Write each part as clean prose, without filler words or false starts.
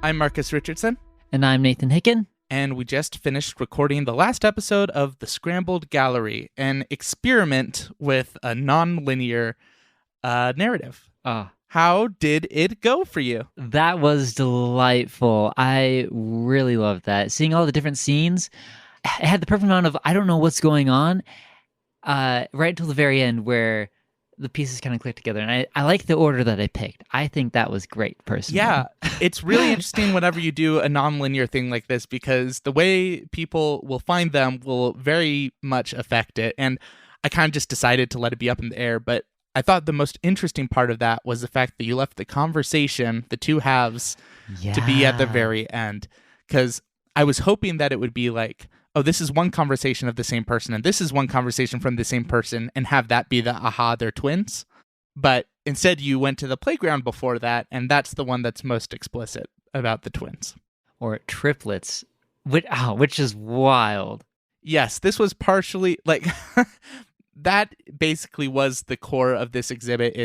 I'm Marcus Richardson. And I'm Nathan Hicken. And we just finished recording the last episode of the Scrambled Gallery, an experiment with a non-linear narrative. How did it go for you? That was delightful. I really loved that. Seeing all the different scenes, it had the perfect amount of, I don't know what's going on, right until the very end where the pieces kind of click together. And I like the order that I picked. I think that was great, personally. Yeah, it's really interesting whenever you do a non-linear thing like this, because the way people will find them will very much affect it. And I kind of just decided to let it be up in the air, but I thought the most interesting part of that was the fact that you left the conversation, the two halves, to be at the very end. Because I was hoping that it would be like, oh, this is one conversation of the same person, and this is one conversation from the same person, and have that be the aha, they're twins. But instead, you went to the playground before that, and that's the one that's most explicit about the twins. Or triplets, which is wild. Yes, this was partially, like, that basically was the core of this exhibit.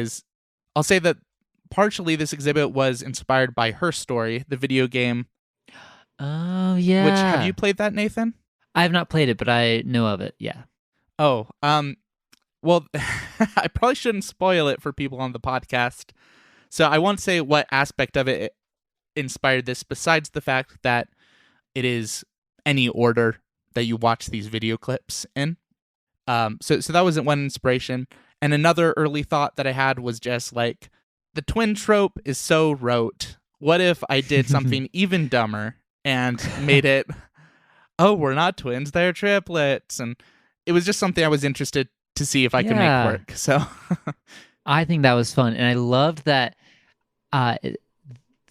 I'll say that partially this exhibit was inspired by Her Story, the video game. Oh, yeah. Which, have you played that, Nathan? I have not played it, but I know of it, yeah. Oh, well, I probably shouldn't spoil it for people on the podcast. So I won't say what aspect of it inspired this, besides the fact that it is any order that you watch these video clips in. So that wasn't one inspiration. And another early thought that I had was just like, the twin trope is so rote. What if I did something even dumber and made it, oh, we're not twins, they're triplets? And it was just something I was interested to see if I could make work. So I think that was fun. And I loved that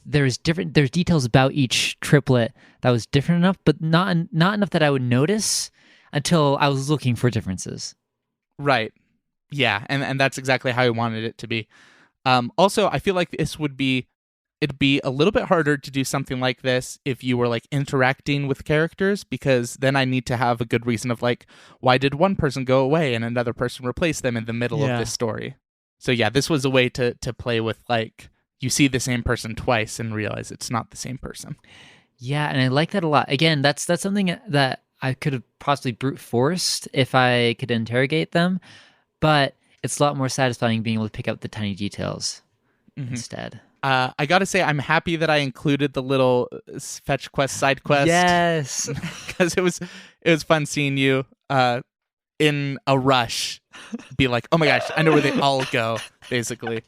there's details about each triplet that was different enough, but not enough that I would notice until I was looking for differences. Right. Yeah, and that's exactly how I wanted it to be. Also, I feel like it'd be a little bit harder to do something like this if you were like interacting with characters, because then I need to have a good reason of like, why did one person go away and another person replace them in the middle of this story? So yeah, this was a way to play with, like, you see the same person twice and realize it's not the same person. Yeah, and I like that a lot. Again, that's something that I could have possibly brute forced if I could interrogate them, but it's a lot more satisfying being able to pick up the tiny details instead. I gotta say, I'm happy that I included the little fetch quest side quest. Yes, because it was fun seeing you in a rush be like, oh my gosh, I know where they all go, basically.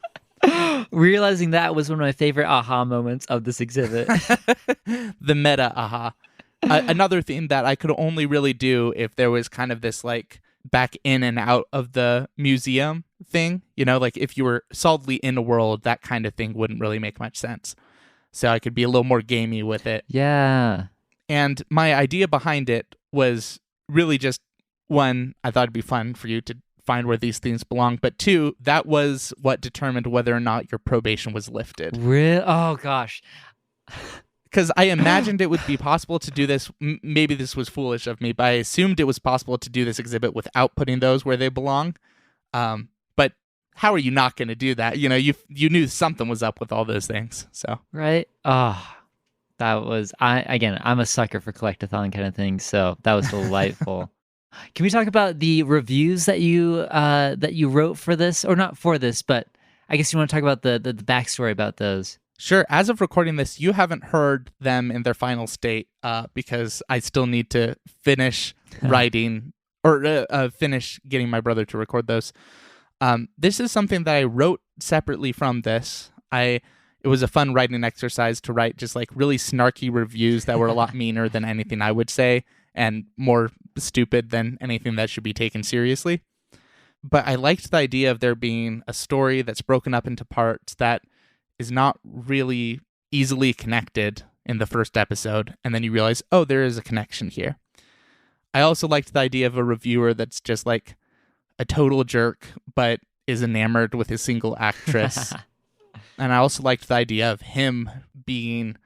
Realizing that was one of my favorite aha moments of this exhibit. The meta aha. Another thing that I could only really do if there was kind of this like back in and out of the museum thing, like if you were solidly in a world, that kind of thing wouldn't really make much sense. So I could be a little more gamey with it. Yeah. And my idea behind it was really just, one, I thought it'd be fun for you to find where these things belong, but two, that was what determined whether or not your probation was lifted. Really? Oh gosh. Because I imagined it would be possible to do this. Maybe this was foolish of me, but I assumed it was possible to do this exhibit without putting those where they belong. But how are you not going to do that? You knew something was up with all those things. So right. Oh, that was I'm a sucker for collectathon kind of things. So that was delightful. Can we talk about the reviews that you wrote for this, or not for this, but I guess you want to talk about the backstory about those? Sure. As of recording this, you haven't heard them in their final state because I still need to finish writing or finish getting my brother to record those. This is something that I wrote separately from this. It was a fun writing exercise to write just like really snarky reviews that were a lot meaner than anything I would say and more stupid than anything that should be taken seriously. But I liked the idea of there being a story that's broken up into parts that is not really easily connected in the first episode, and then you realize, oh, there is a connection here. I also liked the idea of a reviewer that's just like a total jerk, but is enamored with a single actress. And I also liked the idea of him being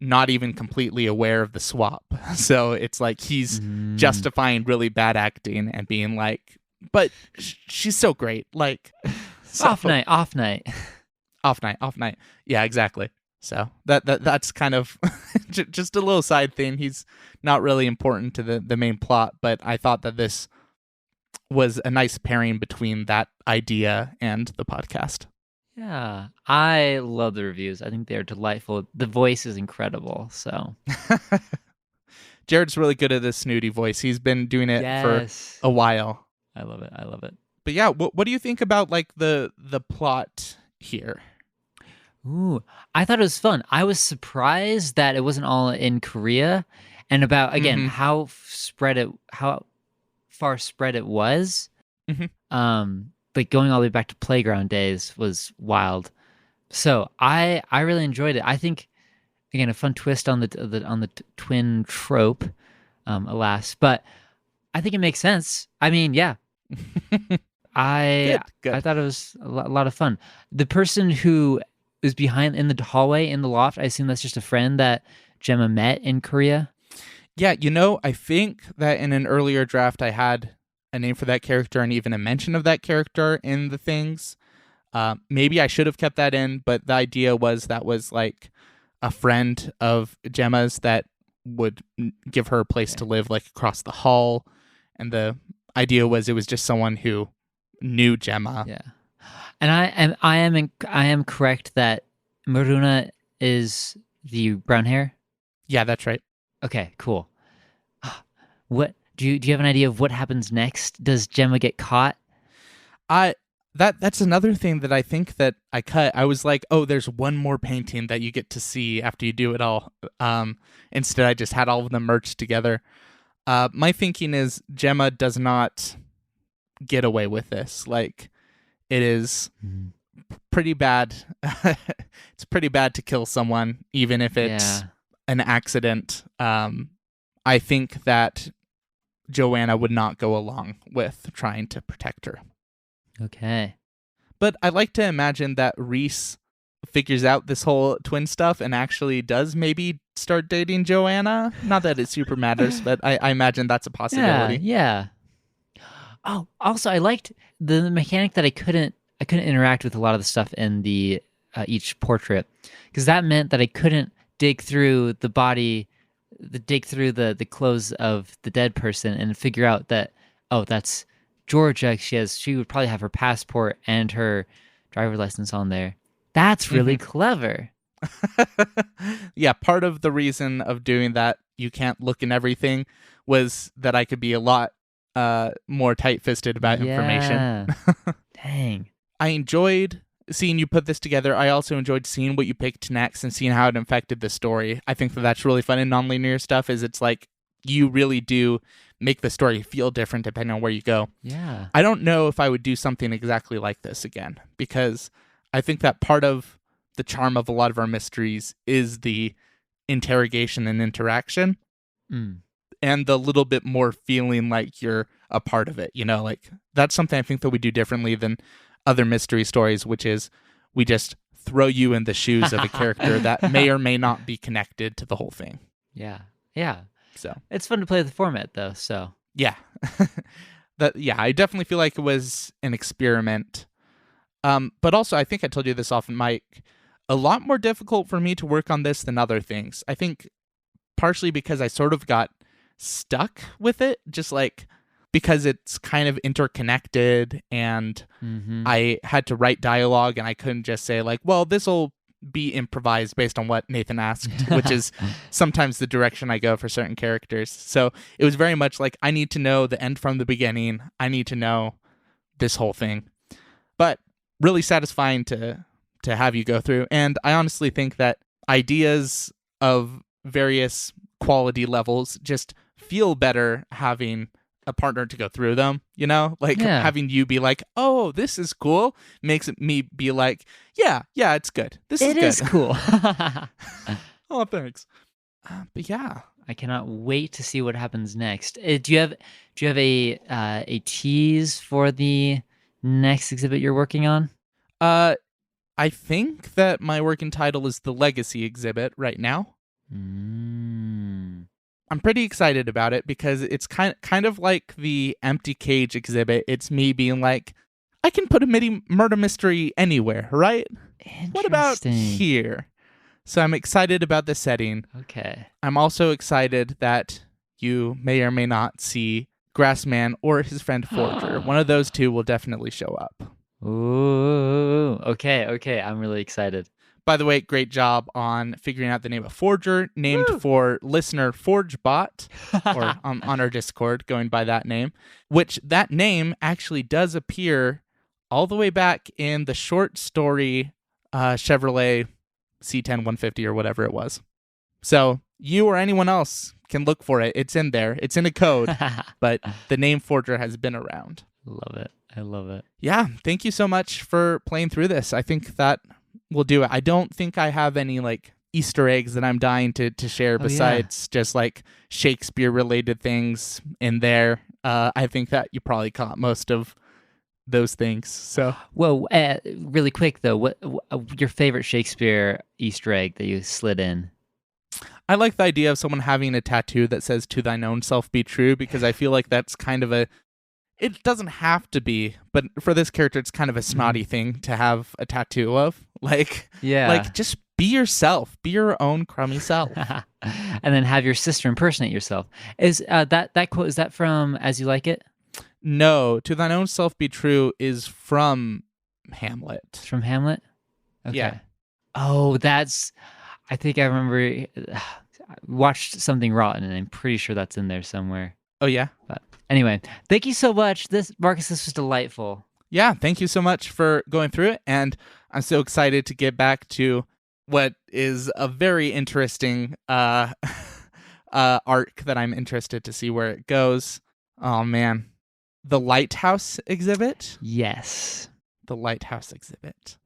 not even completely aware of the swap. So it's like he's justifying really bad acting and being like, but she's so great. Like, so, off night. Off night. Yeah, exactly. So that's kind of just a little side thing. He's not really important to the main plot, but I thought that this was a nice pairing between that idea and the podcast. Yeah, I love the reviews. I think they're delightful. The voice is incredible. So Jared's really good at this snooty voice. He's been doing it for a while. I love it. I love it. But yeah, what do you think about like the plot here? Ooh, I thought it was fun. I was surprised that it wasn't all in Korea, and about again how far spread it was. But going all the way back to playground days was wild. So I really enjoyed it. I think again a fun twist on the twin trope, alas, but I think it makes sense. I mean, yeah. Good. I thought it was a lot of fun. The person who is behind in the hallway in the loft, I assume that's just a friend that Gemma met in Korea. Yeah, I think that in an earlier draft I had a name for that character and even a mention of that character in the things. Maybe I should have kept that in, but the idea was that was like a friend of Gemma's that would give her a place to live like across the hall. And the idea was it was just someone who knew Gemma. Yeah. And I am correct that Maruna is the brown hair? Yeah, that's right. Okay, cool. What do you have an idea of what happens next? Does Gemma get caught? That's another thing that I think that I cut. I was like, oh, there's one more painting that you get to see after you do it all. Instead, I just had all of them merged together. My thinking is Gemma does not get away with this. Like, it is pretty bad. It's pretty bad to kill someone, even if it's an accident. I think that Joanna would not go along with trying to protect her. Okay. But I like to imagine that Reese figures out this whole twin stuff and actually does maybe start dating Joanna. Not that it super matters, but I imagine that's a possibility. Yeah. Oh, also I liked the mechanic that I couldn't interact with a lot of the stuff in the each portrait, because that meant that I couldn't dig through the body, dig through the clothes of the dead person and figure out that, oh, that's Georgia. She would probably have her passport and her driver's license on there. That's really clever. Yeah, part of the reason of doing that, you can't look in everything, was that I could be a lot more tight-fisted about information. Dang. I enjoyed seeing you put this together. I also enjoyed seeing what you picked next and seeing how it affected the story. I think that that's really fun in nonlinear stuff, is it's like you really do make the story feel different depending on where you go. Yeah. I don't know if I would do something exactly like this again, because I think that part of the charm of a lot of our mysteries is the interrogation and interaction. And the little bit more feeling like you're a part of it, like that's something I think that we do differently than other mystery stories, which is we just throw you in the shoes of a character that may or may not be connected to the whole thing. Yeah. So it's fun to play with the format though. So yeah, I definitely feel like it was an experiment. But also I think I told you this off mic, a lot more difficult for me to work on this than other things. I think partially because I sort of got stuck with it, just like because it's kind of interconnected, and I had to write dialogue, and I couldn't just say like, well, this will be improvised based on what Nathan asked, which is sometimes the direction I go for certain characters. So it was very much like, I need to know the end from the beginning. I need to know this whole thing. But really satisfying to have you go through. And I honestly think that ideas of various quality levels just feel better having a partner to go through them, having you be like, oh, this is cool, makes me be like, yeah, it's good. It is cool. Oh, thanks. But yeah, I cannot wait to see what happens next. Do you have a tease for the next exhibit you're working on? I think that my working title is the Legacy exhibit right now. I'm pretty excited about it because it's kind of like the Empty Cage exhibit. It's me being like, I can put a murder mystery anywhere, right? What about here? So I'm excited about the setting. Okay. I'm also excited that you may or may not see Grassman or his friend Forger. One of those two will definitely show up. Ooh. Okay. I'm really excited. By the way, great job on figuring out the name of Forger, named for listener ForgeBot, or on our Discord, going by that name, which that name actually does appear all the way back in the short story Chevrolet C10 150 or whatever it was. So you or anyone else can look for it. It's in there. It's in a code, but the name Forger has been around. Love it. I love it. Yeah, thank you so much for playing through this. I think that will do it. I don't think I have any like Easter eggs that I'm dying to share besides just like Shakespeare related things in there. I think that you probably caught most of those things. So, well, really quick though, what your favorite Shakespeare Easter egg that you slid in? I like the idea of someone having a tattoo that says "To thine own self be true," because I feel like that's kind of it doesn't have to be, but for this character, it's kind of a snotty thing to have a tattoo of. Like, just be yourself. Be your own crummy self. And then have your sister impersonate yourself. Is that quote, is that from As You Like It? No, "To thine own self be true" is from Hamlet. It's from Hamlet? Okay. Yeah. Oh, I think I remember I watched Something Rotten, and I'm pretty sure that's in there somewhere. Oh, yeah? But anyway, thank you so much. Marcus, this was delightful. Yeah, thank you so much for going through it, and I'm so excited to get back to what is a very interesting arc that I'm interested to see where it goes. Oh, man. The Lighthouse exhibit? Yes. The Lighthouse exhibit.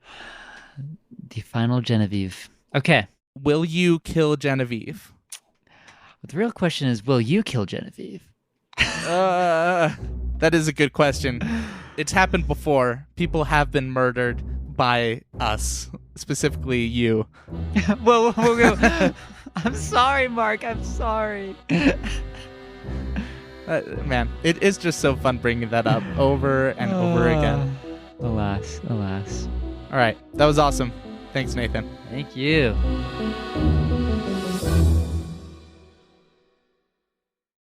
The final Genevieve. Okay. Will you kill Genevieve? The real question is, will you kill Genevieve? That is a good question. It's happened before. People have been murdered by us, specifically you. Whoa. I'm sorry, Mark. I'm sorry. Man, it is just so fun bringing that up over and over again. Alas. All right, that was awesome. Thanks, Nathan. Thank you.